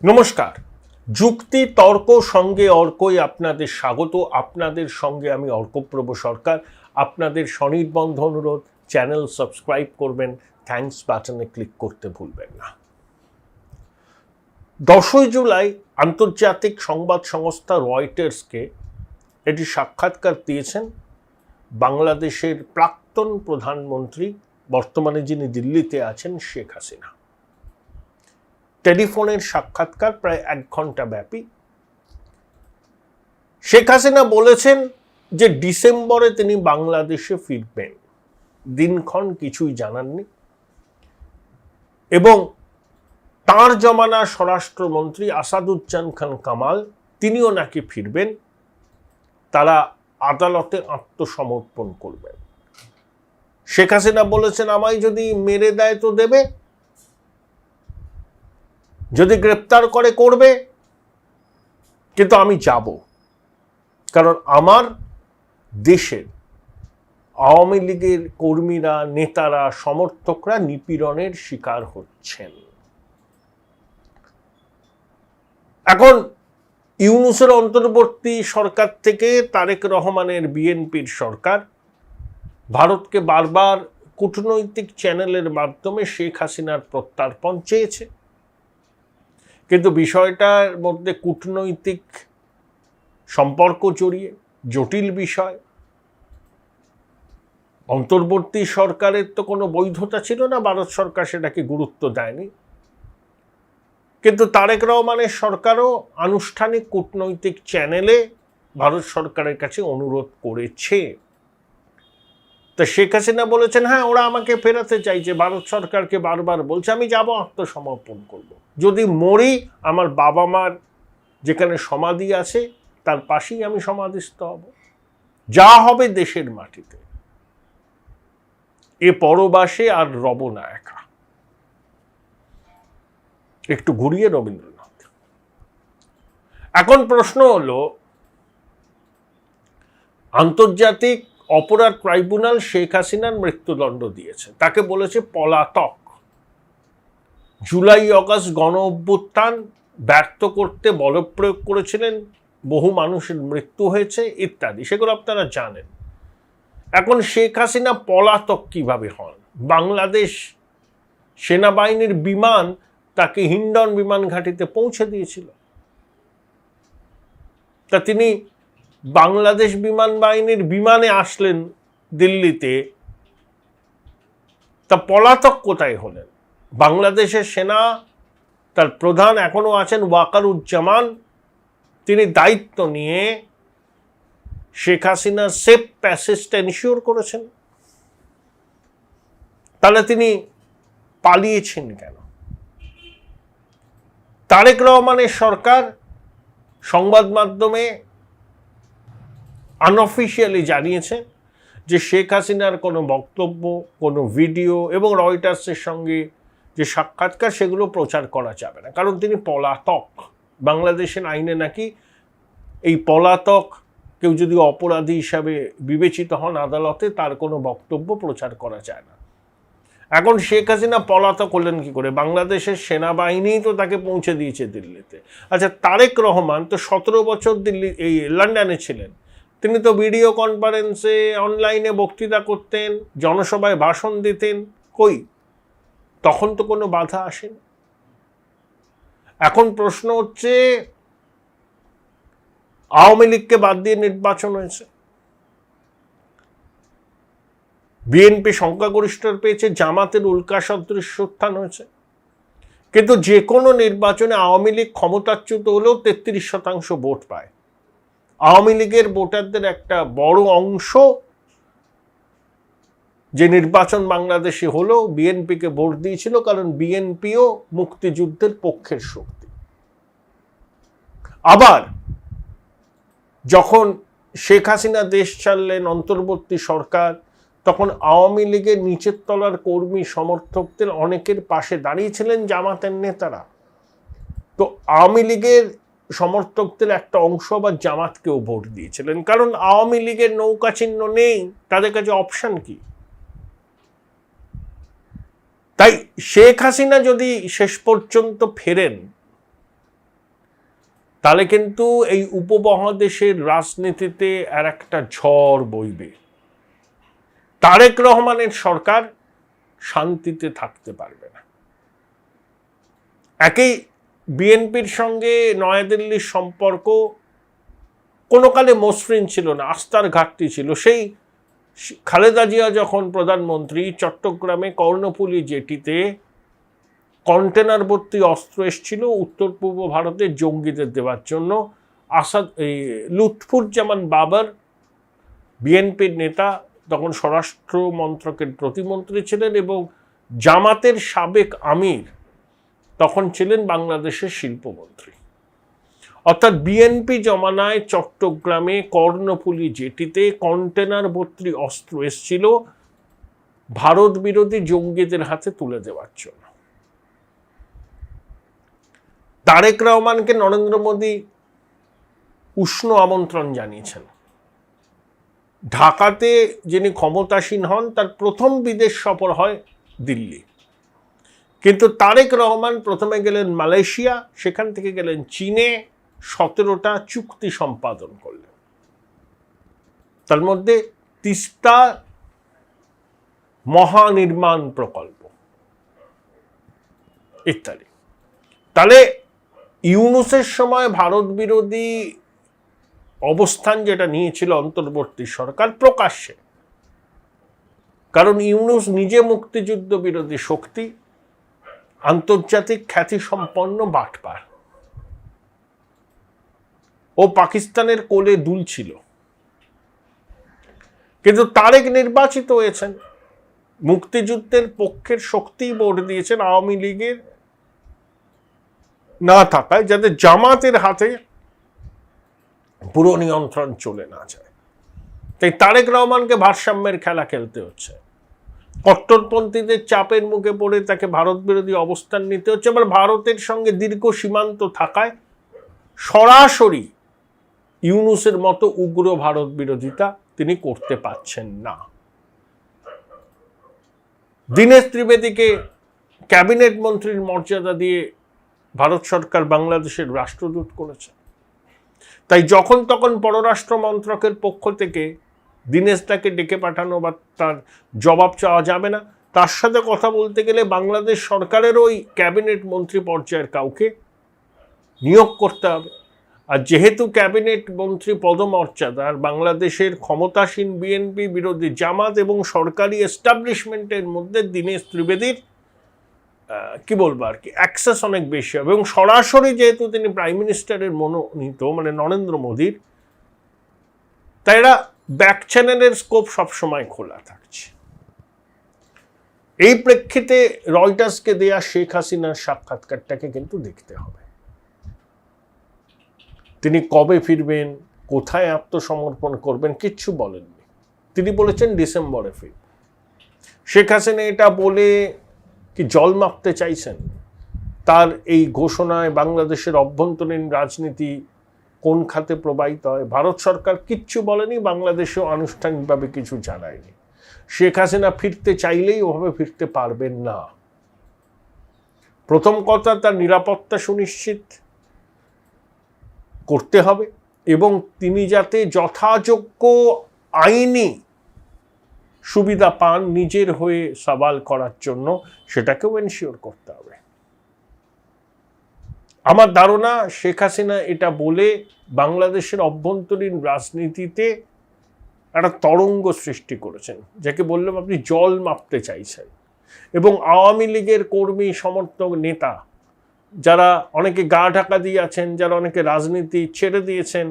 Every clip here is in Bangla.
নমস্কার। যুক্তি তর্ক সঙ্গে অর্কই আপনাদের স্বাগত। আপনাদের সঙ্গে আমি অর্কপ্রভ সরকার। আপনাদের স্বনির্বন্ধ অনুরোধ, চ্যানেল সাবস্ক্রাইব করবেন, থ্যাঙ্কস বাটনে ক্লিক করতে ভুলবেন না। 10ই জুলাই আন্তর্জাতিক সংবাদ সংস্থা রয়টার্সকে এটি সাক্ষাৎকার দিয়েছেন বাংলাদেশের প্রাক্তন প্রধানমন্ত্রী, বর্তমানে যিনি দিল্লিতে আছেন, শেখ হাসিনা। টেলিফোনের সাক্ষাৎকার প্রায় 1 ঘন্টা ব্যাপী। শেখ হাসিনা বলেছেন যে ডিসেম্বরে তিনি বাংলাদেশে ফিরবেন, দিনক্ষণ কিছুই জানাননি, এবং তাঁর জমানা স্বরাষ্ট্রমন্ত্রী আসাদুজ্জামান খান কামাল তিনিও নাকি ফিরবেন, তারা আদালতে আত্মসমর্পণ করবেন। শেখ হাসিনা বলেছেন আমায় যদি মেরে দেয় তো দেবে, যদি গ্রেপ্তার করে করবে, কিন্তু আমি যাব, কারণ আমার দেশের আওয়ামী লীগের কর্মীরা, নেতারা, সমর্থকরা নিপীড়নের শিকার হচ্ছেন। এখন ইউনূসের অন্তর্বর্তী সরকার থেকে তারেক রহমানের বিএনপির সরকার ভারতকে বারবার কূটনৈতিক চ্যানেলের মাধ্যমে শেখ হাসিনার প্রত্যর্পণ চেয়েছে, কিন্তু বিষয়টার মধ্যে কূটনৈতিক সম্পর্ক জড়িয়ে, জটিল বিষয়। অন্তর্বর্তী সরকারের তো কোনো বৈধতা ছিল না, ভারত সরকার সেটাকে গুরুত্ব দেয়নি, কিন্তু তারেক রহমানের সরকারও আনুষ্ঠানিক কূটনৈতিক চ্যানেলে ভারত সরকারের কাছে অনুরোধ করেছে। তা শেখ হাসিনা বলেছেন হ্যাঁ, ওরা আমাকে ফেরাতে চাইছে, ভারত সরকারকে বারবার বলছে আমি যাব, আত্মসমর্পণ করব, যদি মরি আমার বাবা মার যেখানে সমাধি আছে তার পাশেই আমি সমাধিস্থ হব, যা হবে দেশের মাটিতে, এ পরবাসে আর রব না একা। একটু ঘুরিয়ে রবীন্দ্রনাথ। এখন প্রশ্ন হলো, আন্তর্জাতিক অপরাধ ট্রাইব্যুনাল শেখ হাসিনার মৃত্যুদণ্ড দিয়েছে, তাকে বলেছে পলাতক। জুলাই অগাস্ট গণ অভ্যুত্থান ব্যর্থ করতে বলপ্রয়োগ করেছিলেন, বহু মানুষের মৃত্যু হয়েছে ইত্যাদি, সেগুলো আপনারা জানেন। এখন শেখ হাসিনা পলাতক কিভাবে হন? বাংলাদেশ সেনাবাহিনীর বিমান তাকে হিন্ডন বিমান ঘাঁটিতে পৌঁছে দিয়েছিল, তা তিনি বাংলাদেশ বিমান বাহিনীর বিমানে আসলেন দিল্লিতে, তা পলাতক কোথায় হলেন? বাংলাদেশের সেনা, তার প্রধান এখনো আছেন ওয়াকারুজ্জামান, তিনি দায়িত্ব নিয়ে শেখ হাসিনার সেফ প্যাসেজটা এনশিওর করেছেন, তাহলে তিনি পালিয়েছেন কেন? তারেক রহমানের সরকার সংবাদ মাধ্যমে আনঅফিশিয়ালি জানিয়েছে যে শেখ হাসিনার কোনো বক্তব্য, কোনো ভিডিও এবং রয়টার্সের সঙ্গে যে সাক্ষাৎকার সেগুলো প্রচার করা যাবে না, কারণ তিনি পলাতক। বাংলাদেশের আইনে নাকি এই পলাতক কেউ যদি অপরাধী হিসাবে বিবেচিত হন আদালতে, তার কোনো বক্তব্য প্রচার করা যায় না। এখন শেখ হাসিনা পলাতক হলেন কি করে? বাংলাদেশের সেনাবাহিনী তো তাকে পৌঁছে দিয়েছে দিল্লিতে। আচ্ছা, তারেক রহমান তো 17 বছর এই লন্ডনে ছিলেন, তিনি তো ভিডিও কনফারেন্সে, অনলাইনে বক্তৃতা করতেন, জনসভায় ভাষণ দিতেন, কই তখন তো কোনো বাধা আসেনি। এখন প্রশ্ন হচ্ছে, আওয়ামী লীগকে বাদ দিয়ে নির্বাচন হয়েছে, বিএনপি সংখ্যাগরিষ্ঠতা পেয়েছে, জামাতের উল্কা সদৃশ উত্থান হয়েছে, কিন্তু যে কোনো নির্বাচনে আওয়ামী লীগ ক্ষমতাচ্যুত হলেও 33% ভোট পায়। আওয়ামী লীগের ভোটারদের একটা বড় অংশ যে নির্বাচন বাংলাদেশে হলো বিএনপিকে ভোট দিয়েছিল, কারণ বিএনপিও মুক্তিযুদ্ধের পক্ষের শক্তি। আবার যখন শেখ হাসিনা দেশ ছাড়লেন, অন্তর্বর্তী সরকার, তখন আওয়ামী লীগের নিচের তলার কর্মী সমর্থকদের অনেকের পাশে দাঁড়িয়েছিলেন জামাতের নেতারা। তো আওয়ামী লীগের সমর্থকদের একটা অংশ আবার জামাতকেও ভোট দিয়েছিলেন, কারণ আওয়ামী লীগের নৌকা চিহ্ন নেই, তাদের কাছে অপশন কি? তাই শেখ হাসিনা যদি শেষ পর্যন্ত ফেরেন, তাহলে কিন্তু এই উপমহাদেশের রাজনীতিতে আর একটা ঝড় বইবে। তারেক রহমানের সরকার শান্তিতে থাকতে পারবে না। একই বিএনপির সঙ্গে নয়াদিল্লির সম্পর্ক কোনো কালে মসৃণ ছিল না, আস্থার ঘাটতি ছিল। সেই খালেদা জিয়া যখন প্রধানমন্ত্রী, চট্টগ্রামে কর্ণফুলী জেটিতে কন্টেনার ভর্তি অস্ত্র এসেছিল উত্তর পূর্ব ভারতের জঙ্গিদের দেওয়ার জন্য। লুৎফুজ্জামান বাবর বিএনপির নেতা, তখন স্বরাষ্ট্র মন্ত্রকের প্রতিমন্ত্রী ছিলেন, এবং জামাতের সাবেক আমির তখন ছিলেন বাংলাদেশের শিল্পমন্ত্রী। অর্থাৎ বিএনপি জমানায় চট্টগ্রামে কর্ণফুলী জেটিতে কন্টেনার ভর্তি অস্ত্র এসেছিল ভারত বিরোধী জঙ্গিদের হাতে তুলে দেওয়ার জন্য। তারেক রহমানকে নরেন্দ্র মোদী উষ্ণ আমন্ত্রণ জানিয়েছেন। ঢাকাতে যিনি ক্ষমতাসীন হন তার প্রথম বিদেশ সফর হয় দিল্লি, কিন্তু তারেক রহমান প্রথমে গেলেন মালয়েশিয়া, সেখান থেকে গেলেন চীনে, 17টা চুক্তি সম্পাদন করলেন, তার মধ্যে তিস্তা মহানির্মাণ প্রকল্প ইত্যাদি। তাহলে ইউনূসের সময় ভারত বিরোধী অবস্থান যেটা নিয়েছিল অন্তর্বর্তী সরকার প্রকাশ্যে, কারণ ইউনূস নিজে মুক্তিযুদ্ধ বিরোধী শক্তি, আন্তর্জাতিক খ্যাতিসম্পন্ন বাটপার, ও পাকিস্তানের কোলে দুলছিল। কিন্তু তারেক নির্বাচিত হয়েছেন, মুক্তিযুদ্ধের পক্ষের শক্তি ভোট দিয়েছেন আওয়ামী লীগের না থাকায়, যাতে জামাতের হাতে পুরো নিয়ন্ত্রণ চলে না যায়। তাই তারেক রহমানকে ভারসাম্যের খেলা খেলতে হচ্ছে। কট্টরপন্থীদের চাপের মুখে পড়ে তাকে ভারত বিরোধী অবস্থান নিতে হচ্ছে। আবার ভারতের সঙ্গে দীর্ঘ সীমান্ত থাকায় সরাসরি ইউনূসের মতো উগ্র ভারত বিরোধিতা তিনি করতে পারছেন না। দীনেশ ত্রিবেদীকে ক্যাবিনেট মন্ত্রীর মর্যাদা দিয়ে ভারত সরকার বাংলাদেশের রাষ্ট্রদূত করেছে। তাই যখন তখন পররাষ্ট্র মন্ত্রকের পক্ষ থেকে দীনেশটাকে ডেকে পাঠানো বা তার জবাব চাওয়া যাবে না। তার সাথে কথা বলতে গেলে বাংলাদেশ সরকারের ওই ক্যাবিনেট মন্ত্রী পর্যায়ের কাউকে নিয়োগ করতে হবে। আর যেহেতু ক্যাবিনেট মন্ত্রী পদমর্যাদার বাংলাদেশের ক্ষমতাসীন বিএনপি বিরোধী জামাত এবং সরকারি এস্টাবলিশমেন্টের মধ্যে দীনেশ ত্রিবেদীর কি বলবো আর কি অ্যাক্সেস অনেক বেশি হবে, এবং সরাসরি যেহেতু তিনি প্রাইম মিনিস্টারের মনোনীত, মানে নরেন্দ্র মোদীর, তাই এরা ব্যাক চ্যানেলের স্কোপ সবসময় খোলা থাকছে। এই প্রেক্ষিতে রয়টার্সকে দেয়া শেখ হাসিনার সাক্ষাৎকারটাকে কিন্তু দেখতে হবে। তিনি কবে ফিরবেন, কোথায় আত্মসমর্পণ করবেন কিচ্ছু বলেননি। তিনি বলেছেন ডিসেম্বরে ফিরব। শেখ হাসিনা এটা বলে কি জল মাপতে চাইছেন? তার এই ঘোষণায় বাংলাদেশের অভ্যন্তরীণ রাজনীতি কোন খাতে প্রবাহিত হয় ভারত সরকার কিচ্ছু বলেনি, বাংলাদেশেও আনুষ্ঠানিকভাবে কিছু জানায়নি। শেখ হাসিনা ফিরতে চাইলেই ওভাবে ফিরতে পারবেন না। প্রথম কথা, তার নিরাপত্তা সুনিশ্চিত করতে হবে, এবং তিনি যাতে যথাযোগ্য আইনি সুবিধা পান নিজের হয়ে সওয়াল করার জন্য, সেটাকেও এনশিওর করতে হবে। আমার ধারণা শেখ হাসিনা এটা বলে বাংলাদেশের অভ্যন্তরীণ রাজনীতিতে একটা তরঙ্গ সৃষ্টি করেছেন, যাকে বললাম আপনি জল মাপতে চাইছেন। এবং আওয়ামী লীগের কর্মী সমর্থক নেতা যারা অনেকে গা ঢাকা দিয়ে আছেন, যারা অনেকে রাজনীতি ছেড়ে দিয়েছেন,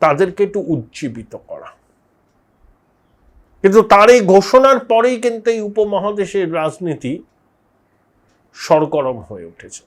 তাদেরকে একটু উজ্জীবিত করা। কিন্তু তার এই ঘোষণার পরেই কিন্তু এই উপমহাদেশের রাজনীতি সরগরম হয়ে উঠেছে,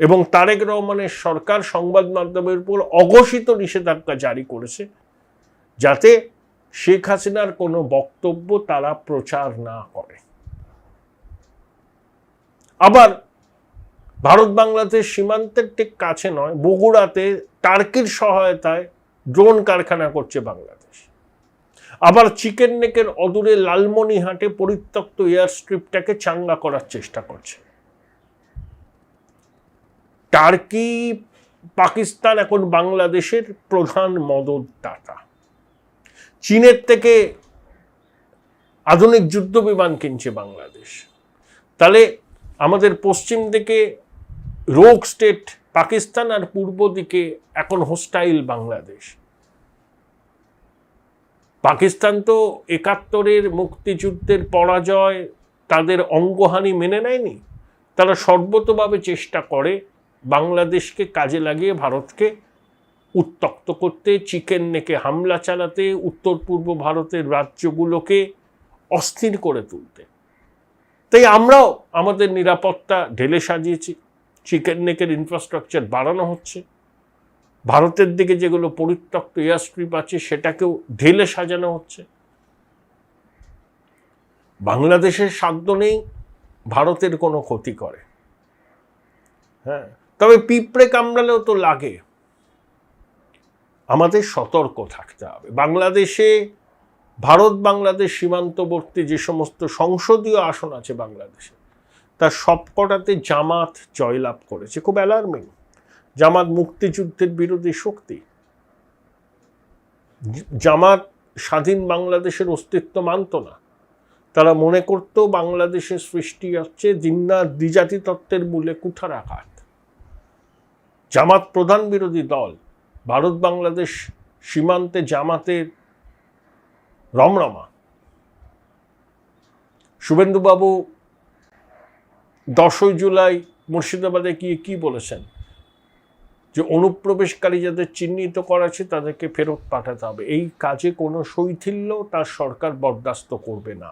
এবং তারেক রহমানের সরকার সংবাদ মাধ্যমের উপর অঘোষিত নিষেধাজ্ঞা জারি করেছে, যাতে শেখ হাসিনার কোনো বক্তব্য তারা প্রচার না করে। আবার ভারত বাংলাদেশ সীমান্তের ঠিক কাছে নয়, বগুড়াতে টার্কির সহায়তায় ড্রোন কারখানা করছে বাংলাদেশ। আবার চিকেন নেকের অদূরে লালমনিহাটে পরিত্যক্ত এয়ার স্ট্রিপটাকে চাঙ্গা করার চেষ্টা করছে। টার্কি পাকিস্তান এখন বাংলাদেশের প্রধান মদতদাতা। চীনের থেকে আধুনিক যুদ্ধ বিমান কিনছে বাংলাদেশ। তাহলে আমাদের পশ্চিম দিকে রোগ স্টেট পাকিস্তান আর পূর্ব দিকে এখন হোস্টাইল বাংলাদেশ। পাকিস্তান তো ৭১-এর মুক্তিযুদ্ধের পরাজয়, তাদের অঙ্গহানি মেনে নেয়নি। তারা সর্বতভাবে চেষ্টা করে বাংলাদেশকে কাজে লাগিয়ে ভারতকে উত্তক্ত করতে, চিকেন নেকে হামলা চালাতে, উত্তর পূর্ব ভারতের রাজ্যগুলোকে অস্থির করে তুলতে। তাই আমরাও আমাদের নিরাপত্তা ঢেলে সাজিয়েছি। চিকেন নেকের ইনফ্রাস্ট্রাকচার বাড়ানো হচ্ছে, ভারতের দিকে যেগুলো পরিত্যক্ত এয়ার স্ট্রিপ আছে সেটাকেও ঢেলে সাজানো হচ্ছে। বাংলাদেশের সাধ্য নেই ভারতের কোনো ক্ষতি করে, হ্যাঁ, তবে পিঁপড়ে কামড়ালেও তো লাগে। আমাদের সতর্ক থাকতে হবে। বাংলাদেশে ভারত বাংলাদেশ সীমান্তবর্তী যে সমস্ত সংসদীয় আসন আছে বাংলাদেশে, তার সবকটাতে জামাত জয়লাভ করেছে। খুব অ্যালার্মিং। জামাত মুক্তিযুদ্ধের বিরোধী শক্তি। জামাত স্বাধীন বাংলাদেশের অস্তিত্ব মানত না। তারা মনে করত বাংলাদেশের সৃষ্টি হচ্ছে জিন্নাত দ্বিজাতি তত্ত্বের মূলে কুঠারাঘাত। জামাত প্রধান বিরোধী দল। ভারত বাংলাদেশ সীমান্তে জামাতের রমরমা। শুভেন্দুবাবু 10ই জুলাই মুর্শিদাবাদে গিয়ে কি বলেছেন, যে অনুপ্রবেশকারী যাদের চিহ্নিত করা আছে তাদেরকে ফেরত পাঠাতে হবে। এই কাজে কোনো শৈথিল্য তার সরকার বরদাস্ত করবে না।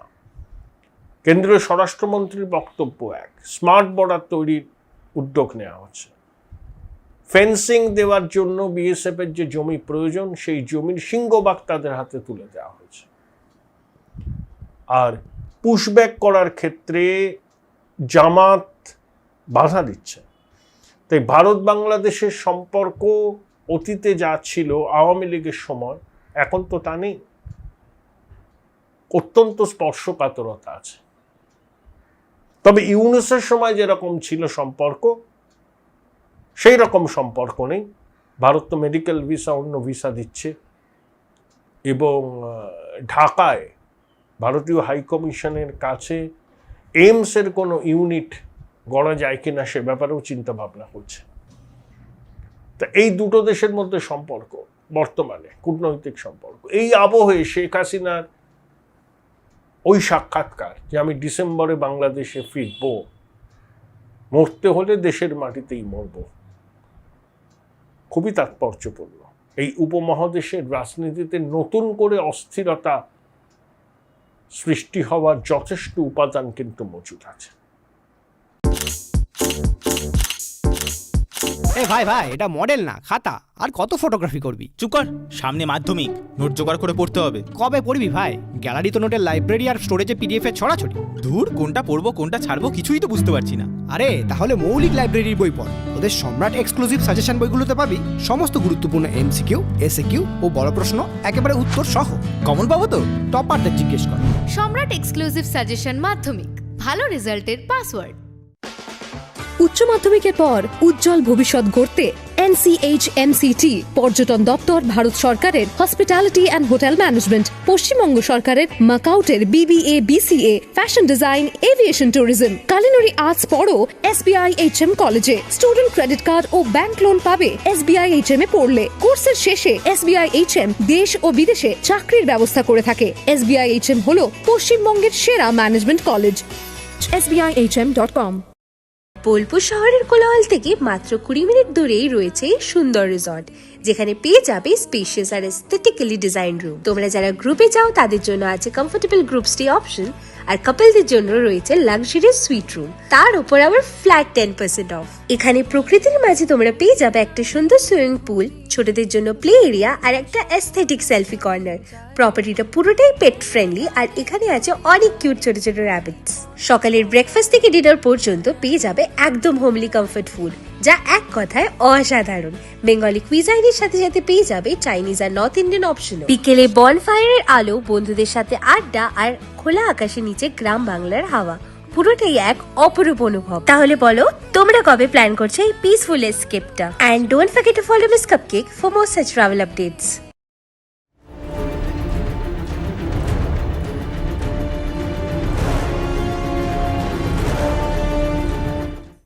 কেন্দ্রীয় স্বরাষ্ট্রমন্ত্রীর বক্তব্য এক, স্মার্ট বর্ডার তৈরির উদ্যোগ নেওয়া হচ্ছে। ফেন্সিং দেওয়ার জন্য বিএসএফ এর যে জমি প্রয়োজন, সেই জমির সিংহভাগ তাদের হাতে তুলে দেওয়া হয়েছে। আর পুশব্যাক করার ক্ষেত্রে জামাত বাধা দিচ্ছে। তাই ভারত বাংলাদেশের সম্পর্ক অতীতে যা ছিল আওয়ামী লীগের সময়, এখন তো তা নেই। অত্যন্ত স্পর্শকাতরতা আছে। তবে ইউনূসের সময় যেরকম ছিল সম্পর্ক, সেই রকম সম্পর্ক নেই। ভারত তো মেডিকেল ভিসা, অন্য ভিসা দিচ্ছে, এবং ঢাকায় ভারতীয় হাইকমিশনের কাছে এইমসের কোনো ইউনিট গড়া যায় কিনা সে ব্যাপারেও চিন্তা ভাবনা করছে। তা এই দুটো দেশের মধ্যে সম্পর্ক বর্তমানে কূটনৈতিক সম্পর্ক। এই আবহে শেখ হাসিনার ওই সাক্ষাৎকার যে আমি ডিসেম্বরে বাংলাদেশে ফিরব, মরতে হলে দেশের মাটিতেই মরব, খুবই তাৎপর্যপূর্ণ। এই উপমহাদেশের রাজনীতিতে নতুন করে অস্থিরতা সৃষ্টি হওয়ার যথেষ্ট উপাদান কিন্তু মজুদ আছে। ভাই ভাই, এটা মডেল না খাতা। আর কত ফটোগ্রাফি করবি? চুপ কর, সামনে মাধ্যমিক, নোট জোগাড় করে পড়তে হবে। কবে পড়বি ভাই? গ্যালারি তো নোটের লাইব্রেরি আর স্টোরেজে পিডিএফ এর ছড়াছড়ি। ধুর, কোনটা পড়বো কোনটা ছাড়বো কিছুই তো বুঝতে পারছি না। আরে তাহলে মৌলিক লাইব্রেরির বই পড়। ওদের সম্রাট এক্সক্লুসিভ সাজেশন বইগুলোতে পাবি সমস্ত গুরুত্বপূর্ণ এমসিকিউ, এসএকিউ ও বড় প্রশ্ন একেবারে উত্তর সহ। কমন পাবো তো? টপারদের জিজ্ঞেস কর। সম্রাট এক্সক্লুসিভ সাজেশন মাধ্যমিক, ভালো রেজাল্টের পাসওয়ার্ড। উচ্চ মাধ্যমিকের পর উজ্জ্বল ভবিষ্যৎ গড়তে NCHMCT পর্যটন দপ্তর, ভারত সরকারের hospitality and hotel management, Paschimbanga সরকারের মাকাউটের BBA BCA, fashion design, aviation tourism, culinary arts পড়ো SBIHM কলেজে। স্টুডেন্ট ক্রেডিট কার্ড ও ব্যাংক লোন পাবে SBIHM এ পড়লে। কোর্সের শেষে SBIHM দেশ ও বিদেশে চাকরির ব্যবস্থা করে থাকে। SBIHM হলো পশ্চিমবঙ্গের সেরা ম্যানেজমেন্ট কলেজ। SBIHM.com। বোলপুর শহরের কোলাহল থেকে মাত্র 20 মিনিট দূরেই রয়েছে সুন্দর রিসর্ট, যেখানে পেয়ে যাবে স্পেশিয়াস আর এস্থেটিক্যালি ডিজাইন রুম। তোমরা যারা গ্রুপে যাও তাদের জন্য আছে কমফোর্টেবল গ্রুপ স্টে অপশন, আর কাপলদের জন্য রয়েছে লাক্সারিয়াস সুইট রুম, তার উপর আবার ফ্ল্যাট 10% অফ। এখানে প্রকৃতির মাঝে তোমরা পেয়ে যাবে একটা সুন্দর সুইমিং পুল, ছোটদের জন্য প্লে এরিয়া আর একটা এস্থেটিক সেলফি কর্নার। প্রপার্টিটা পুরোটাই পেট ফ্রেন্ডলি, আর এখানে আছে অনেক কিউট ছোট ছোট র্যাবিটস। সকালের ব্রেকফাস্ট থেকে ডিনার পর্যন্ত পেয়ে যাবে একদম হোমলি কমফর্ট ফুড, যা এক কথায় অসাধারণ। বেঙ্গলি কুইজাইনের সাথে সাথে পেয়ে যাবে চাইনিজ আর নর্থ ইন্ডিয়ান অপশন। বিকেলে বনফায়ারের আলো, বন্ধুদের সাথে আড্ডা আর খোলা আকাশের নিচে গ্রাম বাংলার হাওয়া, পুরোটাই এক অপরূপ অনুভব। তাহলে বলো তোমরা কবে প্ল্যান করছো এই পিসফুল এসকেপটা? And don't forget to follow miss cupcake for more such travel updates.